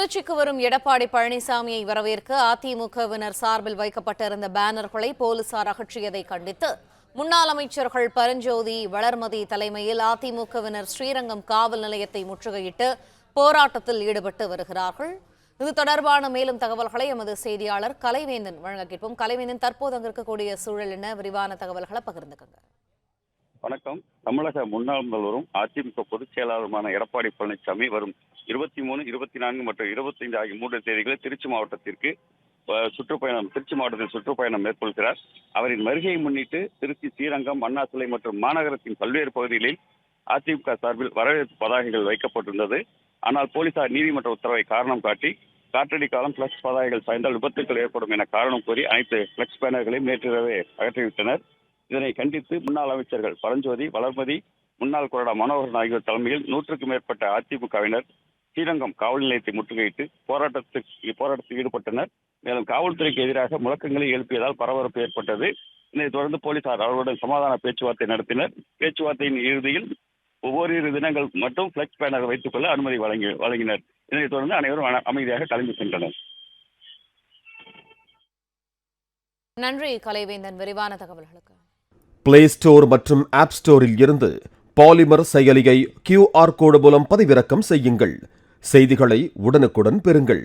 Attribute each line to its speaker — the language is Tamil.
Speaker 1: திருச்சிக்கு வரும் எடப்பாடி பழனிசாமியை வரவேற்க அதிமுகவினர் சார்பில் வைக்கப்பட்டிருந்த பேனர்களை போலீசார் அகற்றியதை கண்டித்து முன்னாள் அமைச்சர்கள் பரஞ்சோதி, வளர்மதி தலைமையில் அதிமுகவினர் ஸ்ரீரங்கம் காவல் நிலையத்தை முற்றுகையிட்டு போராட்டத்தில் ஈடுபட்டு வருகிறார்கள். இது தொடர்பான மேலும் தகவல்களை எமது செய்தியாளர் கலைவேந்தன் வழங்க கேட்போம். கலைவேந்தன், தற்போது அங்கு இருக்கக்கூடிய சூழல் என்ன? விரிவான தகவல்களை பகிர்ந்துக்கங்க.
Speaker 2: வணக்கம். தமிழக முன்னாள் முதல்வரும் அதிமுக பொதுச் செயலாளருமான எடப்பாடி பழனிசாமி வரும் 23, 24 மற்றும் 25 ஆகிய 3 தேதிகளில் திருச்சி மாவட்டத்திற்கு திருச்சி மாவட்டத்தில் சுற்றுப்பயணம் மேற்கொள்கிறார். அவரின் வருகையை முன்னிட்டு திருச்சி, ஸ்ரீரங்கம், அண்ணா சிலை மற்றும் மாநகரத்தின் பல்வேறு பகுதிகளில் அதிமுக சார்பில் வரவேற்பு பதாகைகள் வைக்கப்பட்டிருந்தது. ஆனால் போலீசார் நீதிமன்ற உத்தரவை காரணம் காட்டி காற்றடி காலம் பிளக்ஸ் பதாகைகள் சாய்ந்தால் விபத்துக்கள் ஏற்படும் என காரணம் கூறி அனைத்து பிளக்ஸ் பேனர்களையும் நேற்றிரவே அகற்றிவிட்டனர். இதனை கண்டித்து முன்னாள் அமைச்சர்கள் பரஞ்சோதி, வளர்மதி, முன்னாள் கொறடா மனோகரன் ஆகியோர் தலைமையில் 100க்கும் மேற்பட்ட அதிமுகவினர் ஸ்ரீரங்கம் காவல் நிலையத்தை முற்றுகையிட்டு போராட்டத்தில் ஈடுபட்டனர். மேலும் காவல்துறைக்கு எதிராக முழக்கங்களை எழுப்பியதால் பரபரப்பு ஏற்பட்டது. இதனைத் தொடர்ந்து போலீசார் அவர்களுடன் சமாதான பேச்சுவார்த்தை நடத்தினர். பேச்சுவார்த்தையின் இறுதியில் ஒவ்வொரு தினங்கள் மட்டும் பிளக்ஸ் பேனர் வைத்துக் கொள்ள அனுமதி வழங்கினர். இதனைத் தொடர்ந்து அனைவரும் அமைதியாக கலந்து சென்றனர்.
Speaker 1: நன்றி கலைவேந்தன், விரிவான தகவல்களுக்கு.
Speaker 3: பிளே ஸ்டோர் மற்றும் ஆப் ஸ்டோரில் இருந்து பாலிமர் செயலியை QR கோடு மூலம் பதிவிறக்கம் செய்யுங்கள். செய்திகளை உடனுக்குடன் பெறுங்கள்.